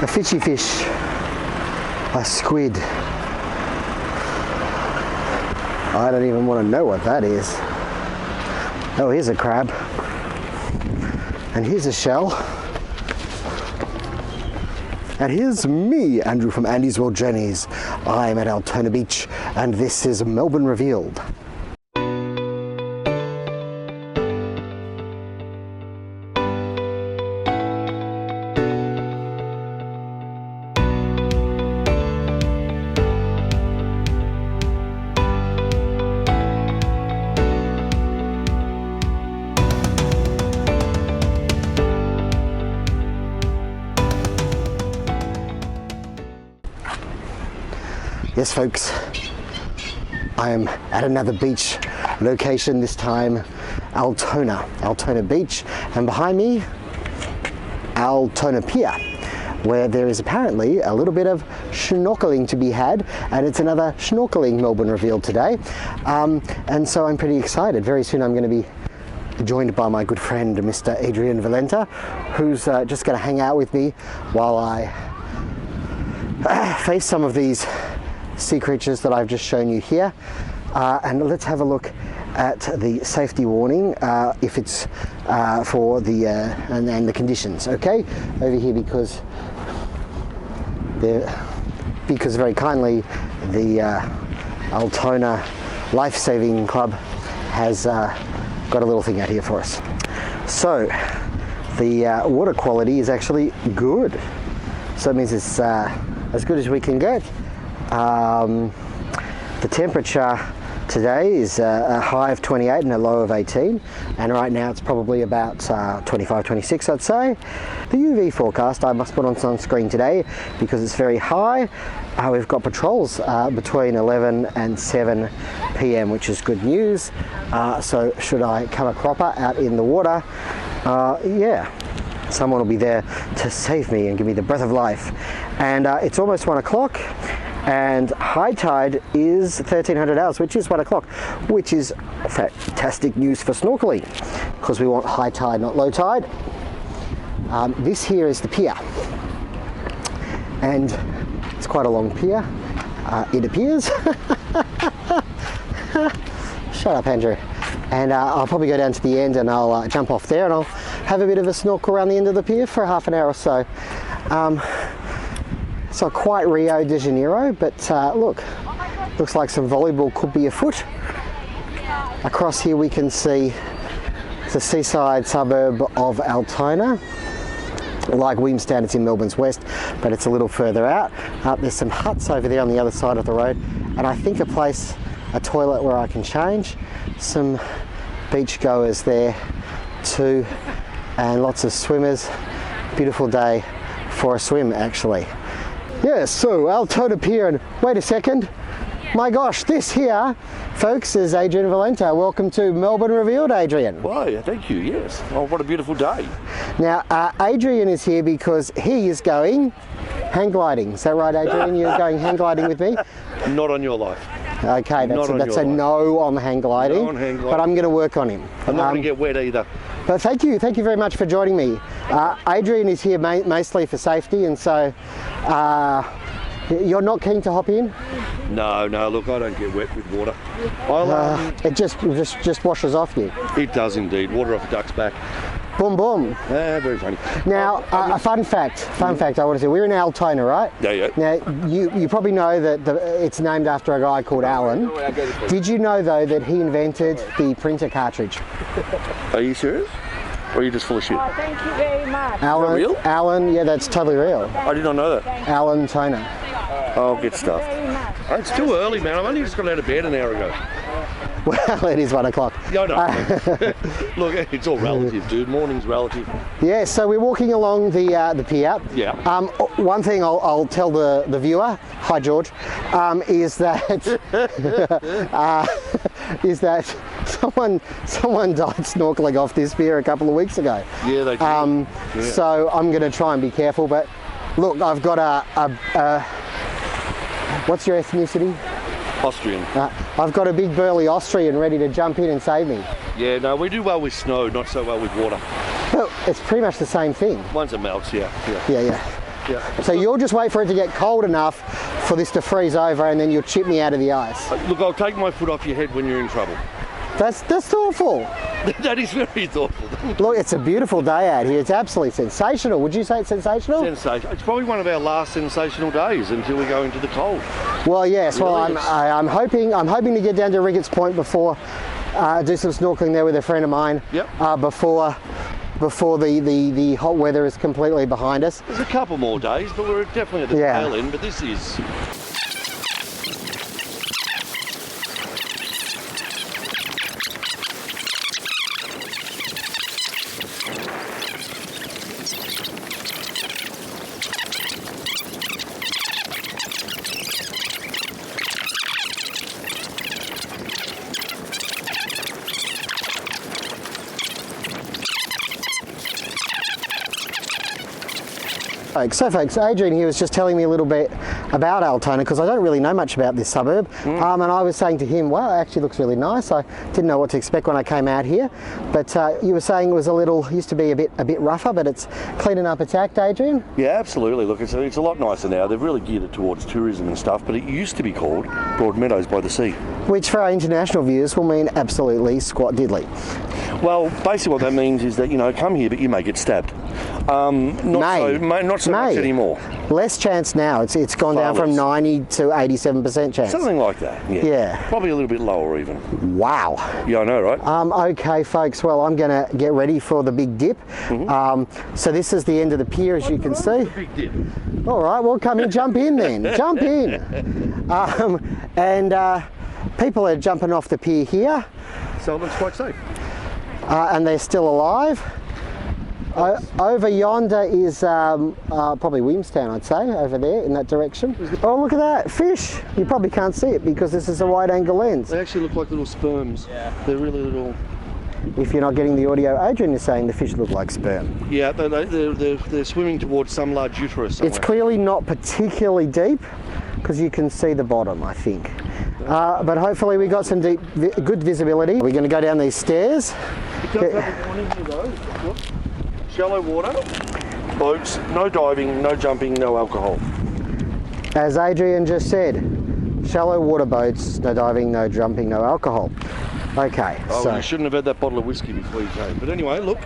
A fishy fish. A squid. I don't even want to know what that is. Oh, here's a crab. And here's a shell. And here's me, Andrew from Andy's World Journeys. I'm at Altona Beach, and this is Melbourne Revealed. Yes, folks, I am at another beach location, this time Altona Beach, and behind me, Altona Pier, where there is apparently a little bit of snorkeling to be had, and it's another snorkeling Melbourne Revealed today, and so I'm pretty excited. Very soon I'm going to be joined by my good friend Mr. Adrian Valenta, who's just going to hang out with me while I face some of these sea creatures that I've just shown you here, and let's have a look at the safety warning, if it's for the and the conditions. Okay, over here, because very kindly the Altona Life Saving Club has got a little thing out here for us. So the water quality is actually good, so it means it's as good as we can get. The temperature today is a high of 28 and a low of 18, and right now it's probably about 25, 26 I'd say. The UV forecast, I must put on sunscreen today because it's very high. We've got patrols between 11 and 7 p.m, which is good news. So should I come a cropper out in the water, yeah, someone will be there to save me and give me the breath of life. And it's almost 1 o'clock. And high tide is 1300 hours, which is 1 o'clock, which is fantastic news for snorkeling, because we want high tide, not low tide. This here is the pier, and it's quite a long pier, it appears. Shut up, Andrew. And I'll probably go down to the end and I'll jump off there and I'll have a bit of a snorkel around the end of the pier for half an hour or so. It's not quite Rio de Janeiro, but look, looks like some volleyball could be afoot. Across here we can see the seaside suburb of Altona. Like Williamstown, it's in Melbourne's west, but it's a little further out. There's some huts over there on the other side of the road, and I think a toilet where I can change. Some beach goers there too, and lots of swimmers. Beautiful day for a swim, actually. Yeah, so Altona Pier, and wait a second, my gosh, this here, folks, is Adrian Valenta. Welcome to Melbourne Revealed, Adrian. Why, thank you, yes. Oh, what a beautiful day. Now, Adrian is here because he is going hang gliding. Is that right, Adrian? You're going hang gliding with me? Not on your life. Okay, that's a no on hang gliding, no on hang gliding, but I'm going to work on him. I'm not going to get wet either. But thank you very much for joining me. Adrian is here mostly for safety, and so you're not keen to hop in? No, look, I don't get wet with water. It just washes off you. It does indeed, water off a duck's back. Boom, boom. Very funny. Now, a fun fact I want to say, we're in Altona, right? Yeah. Now, you probably know that it's named after a guy called Alan. Did you know, though, that he invented the printer cartridge? Are you serious? Or are you just full of shit? Oh, thank you very much. Alan, real? Alan, yeah, that's totally real. I did not know that. Alan Toner. Oh, get stuffed. It's too early, man. I've only just got out of bed an hour ago. Well, it is 1 o'clock. Yeah, no. Look, it's all relative, dude. Morning's relative. Yeah, so we're walking along the pier. Yeah. One thing I'll tell the viewer, hi George, is that someone died snorkeling off this pier a couple of weeks ago. Yeah, they did. Yeah. So I'm going to try and be careful. But look, I've got a what's your ethnicity? Austrian. I've got a big burly Austrian ready to jump in and save me. Yeah, no, we do well with snow, not so well with water. Well, it's pretty much the same thing. Once it melts, yeah. Yeah. Yeah. So you'll just wait for it to get cold enough for this to freeze over, and then you'll chip me out of the ice. Look, I'll take my foot off your head when you're in trouble. That's thoughtful. That is very thoughtful. Look, it's a beautiful day out here. It's absolutely sensational. Would you say it's sensational? Sensational. It's probably one of our last sensational days until we go into the cold. Well, yes. Really Well, I'm hoping to get down to Riggett's Point before do some snorkeling there with a friend of mine. Yep. Before the hot weather is completely behind us. There's a couple more days, but we're definitely at the tail end. But this is. So folks, Adrian here was just telling me a little bit about Altona, because I don't really know much about this suburb, and I was saying to him, wow, it actually looks really nice. I didn't know what to expect when I came out here, but you were saying it was used to be a bit rougher, but it's cleaning up its act, Adrian? Yeah, absolutely. Look, it's a lot nicer now. They've really geared it towards tourism and stuff, but it used to be called Broadmeadows by the Sea. Which for our international viewers will mean absolutely squat diddly. Well, basically what that means is that, come here, but you may get stabbed. Not so much anymore. Less chance now. It's gone down from 90 to 87% chance. Something like that, yeah. Probably a little bit lower even. Wow. Yeah, I know, right? Okay, folks, well, I'm going to get ready for the big dip. So this is the end of the pier, as you can see. The big dip. All right, well, come in, jump in then. Jump in. People are jumping off the pier here. Sullivan's quite safe. And they're still alive. Over yonder is probably Williamstown, I'd say, over there in that direction. Oh, look at that, fish. You probably can't see it because this is a wide angle lens. They actually look like little sperms. Yeah. They're really little. If you're not getting the audio, Adrian is saying the fish look like sperm. Yeah, they're swimming towards some large uterus somewhere. It's clearly not particularly deep because you can see the bottom, I think. But hopefully we got some good visibility. We're going to go down these stairs. It does have a warning here though. Look. Shallow water, boats, no diving, no jumping, no alcohol. As Adrian just said, shallow water boats, no diving, no jumping, no alcohol. Okay, so you shouldn't have had that bottle of whiskey before you came. But anyway, look,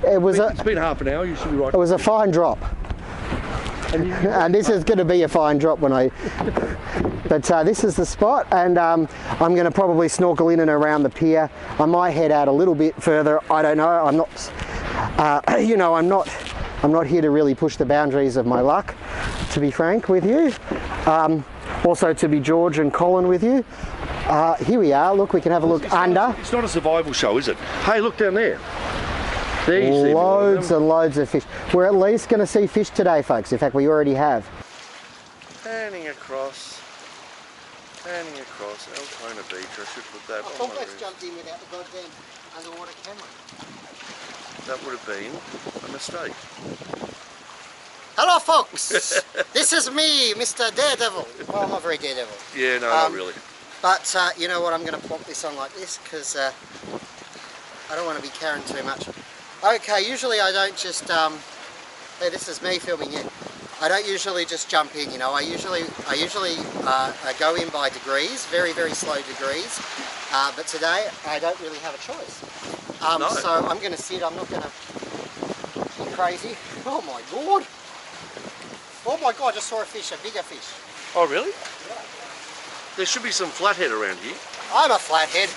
it's been half an hour. You should be right. It was a fine drop, and this is going to be a fine drop when I. But this is the spot, and I'm going to probably snorkel in and around the pier. I might head out a little bit further. I don't know. I'm not. I'm not here to really push the boundaries of my luck, to be frank with you. Also to be George and Colin with you. Here we are. Look, we can have a look under. It's not a survival show, is it? Hey, look down there. There you see loads and loads of fish. We're at least going to see fish today, folks. In fact, we already have. Panning across Altona Beach. I should put that on. I almost jumped in without the goddamn underwater camera. That would have been a mistake. Hello folks, this is me, Mr. Daredevil. Well, I'm not very daredevil. Yeah, no, not really. But you know what, I'm going to plonk this on like this because I don't want to be carrying too much. Okay, usually I don't just, hey, this is me filming you. I don't usually just jump in, I usually go in by degrees, very, very slow degrees. But today I don't really have a choice. No. So I'm going to sit, I'm not going to be crazy. Oh my god! Oh my god, I just saw a fish, a bigger fish. Oh really? Yeah. There should be some flathead around here. I'm a flathead.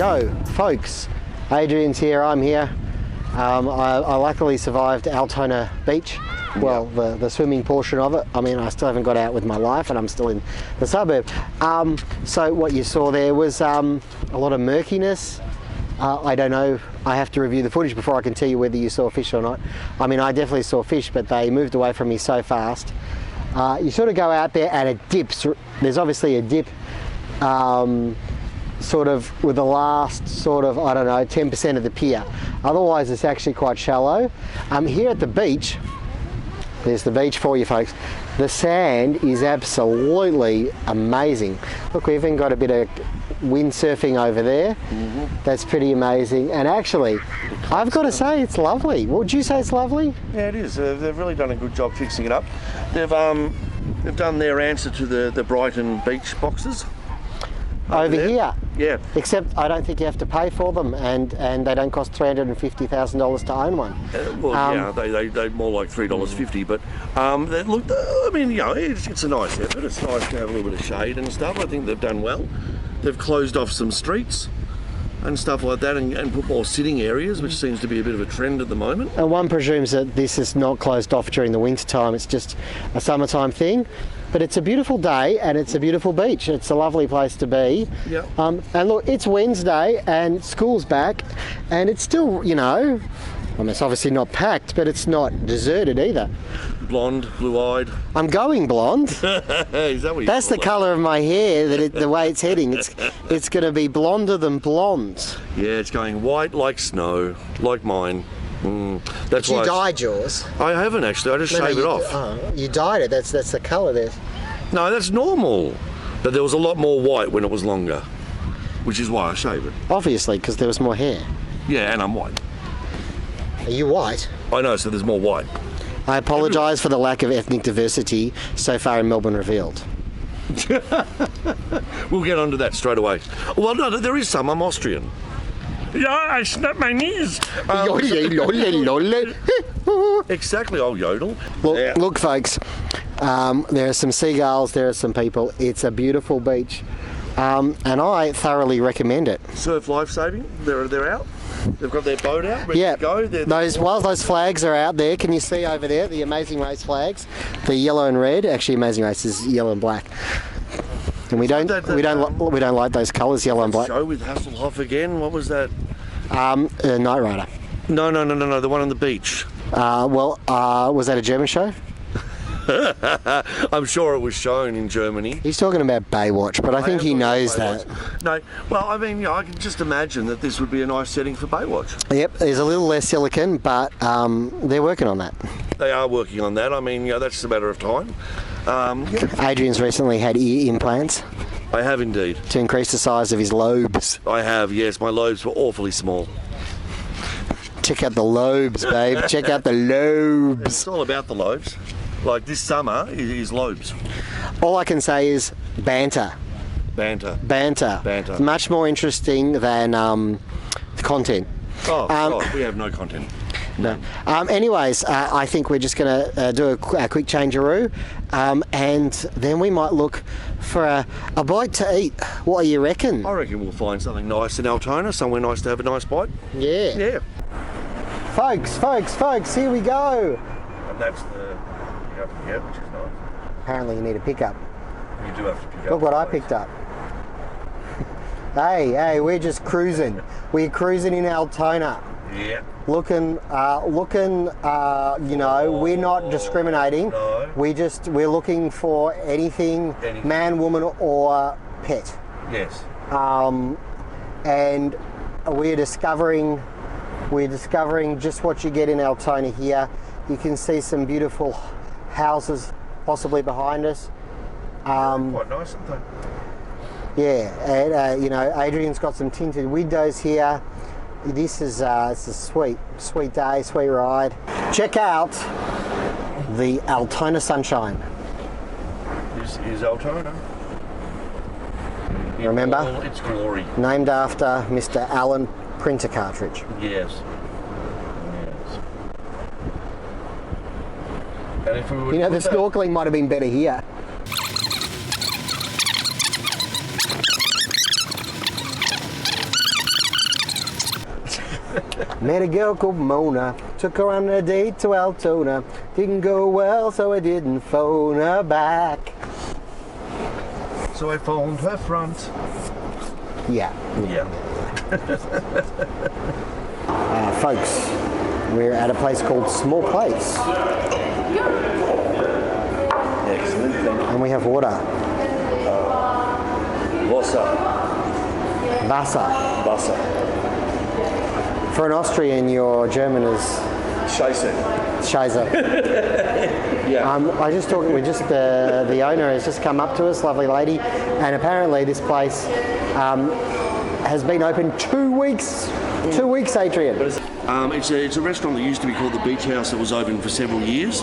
Yo, folks, Adrian's here, I'm here. I luckily survived Altona Beach. Well, the swimming portion of it. I mean, I still haven't got out with my life and I'm still in the suburb. So what you saw there was a lot of murkiness. I don't know, I have to review the footage before I can tell you whether you saw fish or not. I mean, I definitely saw fish, but they moved away from me so fast. You sort of go out there and it dips. There's obviously a dip sort of with the last sort of, I don't know, 10% of the pier. Otherwise, it's actually quite shallow. Here at the beach, there's the beach for you folks. The sand is absolutely amazing. Look, we've even got a bit of windsurfing over there. That's pretty amazing. And actually, I've got to say, it's lovely. Would you say it's lovely? Yeah, it is. They've really done a good job fixing it up. They've done their answer to the Brighton beach boxes. Over here? Yeah. Except I don't think you have to pay for them, and they don't cost $350,000 to own one. Yeah, they're more like $3.50, but look, I mean, you know, it's a nice effort. It's nice to have a little bit of shade and stuff. I think they've done well. They've closed off some streets and stuff like that, and put more sitting areas, which seems to be a bit of a trend at the moment. And one presumes that this is not closed off during the winter time, it's just a summertime thing. But it's a beautiful day and it's a beautiful beach. It's a lovely place to be. Yeah. And look, it's Wednesday and school's back and it's still, you know, I mean, it's obviously not packed, but it's not deserted either. Blonde, blue-eyed. I'm going blonde. Is that what you That's the colour of my hair, the way it's heading. It's going to be blonder than blonde. Yeah, it's going white like snow, like mine. That's But why you dyed yours. I haven't actually. I just shaved it off. Oh, you dyed it. That's the colour there. No, that's normal. But there was a lot more white when it was longer, which is why I shaved it. Obviously, because there was more hair. Yeah, and I'm white. Are you white? I know, so there's more white. I apologise for the lack of ethnic diversity so far in Melbourne revealed. We'll get onto that straight away. Well, no, there is some. I'm Austrian. Yeah, I snapped my knees. Exactly, I'll yodel. Look, folks, there are some seagulls, there are some people. It's a beautiful beach, and I thoroughly recommend it. Surf life-saving, they're out. They've got their boat out, ready to go. While those flags are out there, can you see over there the Amazing Race flags? The yellow and red. Actually, Amazing Race is yellow and black. And we don't like those colours, yellow and black. Show with Hasselhoff again. What was that? Night Rider. No. The one on the beach. Was that a German show? I'm sure it was shown in Germany. He's talking about Baywatch, but I think he knows that. No, well, I mean, you know, I can just imagine that this would be a nice setting for Baywatch. Yep, there's a little less silicon, but they're working on that. They are working on that. I mean, you know, that's a matter of time. Adrian's recently had ear implants. I have indeed. To increase the size of his lobes. I have, yes. My lobes were awfully small. Check out the lobes, babe. Check out the lobes. It's all about the lobes. Like this summer is lobes. All I can say is banter. Banter. Much more interesting than content. We have no content. No. Anyways, I think we're just going to do a quick changeroo, and then we might look for a bite to eat. What do you reckon? I reckon we'll find something nice in Altona, somewhere nice to have a nice bite. Yeah. Yeah. Folks, here we go. And that's the pickup you get, which is nice. Apparently you need a pickup. You do have to pick up. Look what I picked up. Hey, we're just cruising. We're cruising in Altona. Yeah. Looking, you know, we're not discriminating. No. We're looking for anything, man, woman, or pet. Yes. And we're discovering just what you get in Altona here. You can see some beautiful houses possibly behind us. Quite nice, aren't they? Yeah, and you know, Adrian's got some tinted windows here. This is it's a sweet day, sweet ride. Check out the Altona sunshine. This is Altona. Remember? All its glory. Named after Mr. Allen printer cartridge. Yes. And if we would, you know, the snorkeling might have been better here. Met a girl called Mona, took her on a date to Altona. Didn't go well, so I didn't phone her back. So I phoned her front. Yeah. Yeah. Folks, we're at a place called Small Place. Excellent. Thank you. And we have water. Wasser. Wasser. For an Austrian, your German is Scheiße. Scheiße. Yeah. I just talked. We just the owner has just come up to us, lovely lady, and apparently this place has been open 2 weeks. 2 weeks, Adrian. It's a restaurant that used to be called the Beach House that was open for several years,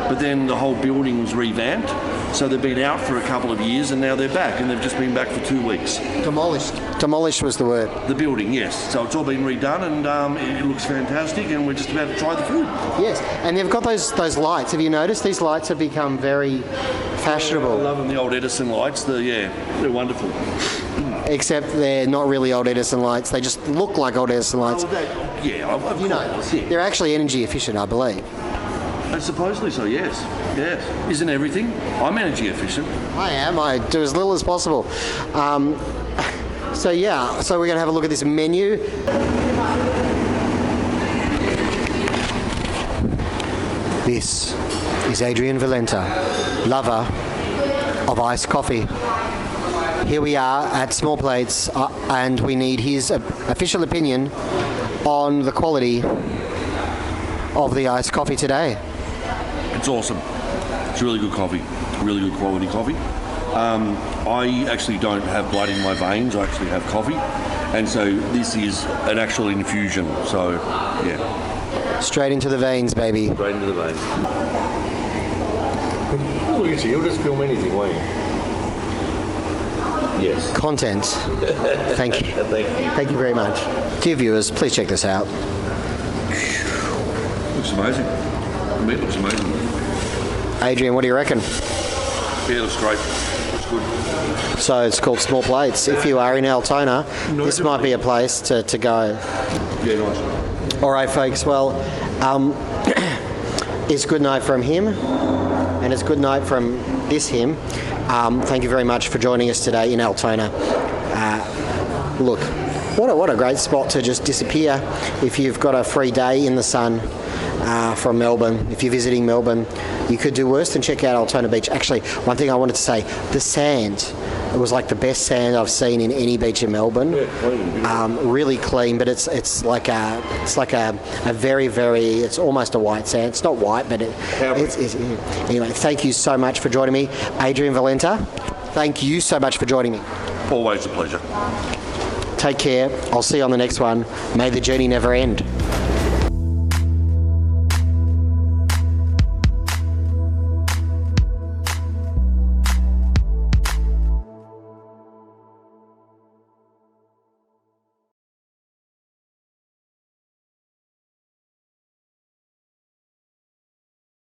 but then the whole building was revamped, so they've been out for a couple of years and now they're back, and they've just been back for 2 weeks. Demolished. Demolished was the word. The building, yes. So it's all been redone and it looks fantastic, and we're just about to try the food. Yes, and they've got those lights. Have you noticed these lights have become very fashionable? I love them, the old Edison lights. They're wonderful. Except they're not really old Edison lights. They just look like old Edison lights. Of course, yeah. They're actually energy efficient, I believe. Supposedly so, yes. Yes. Isn't everything? I'm energy efficient. I am. I do as little as possible. So we're going to have a look at this menu. This is Adrian Valenta, lover of iced coffee. Here we are at Small Plates, and we need his official opinion on the quality of the iced coffee today. It's awesome. It's really good coffee. Really good quality coffee. I actually don't have blood in my veins. I actually have coffee. And so this is an actual infusion. So, yeah. Straight into the veins, baby. Straight into the veins. Look at you. You'll just film anything, won't you? Yes. Content. Thank you. Thank you. Thank you very much. Dear viewers, please check this out. Looks amazing. The meat looks amazing. Adrian, what do you reckon? Yeah, it looks great. Looks good. So it's called Small Plates. If you are in Altona, this might be a place to go. Yeah, nice. All right, folks. Well, it's good night from him, and it's good night from this him. Thank you very much for joining us today in Altona. Look, what a great spot to just disappear if you've got a free day in the sun from Melbourne. If you're visiting Melbourne, you could do worse than check out Altona Beach. Actually, one thing I wanted to say, the sand. It was like the best sand I've seen in any beach in Melbourne. Yeah, clean. Really clean, but it's like a very, very, it's almost a white sand. It's not white, but anyway, thank you so much for joining me. Adrian Valenta, thank you so much for joining me. Always a pleasure. Take care. I'll see you on the next one. May the journey never end.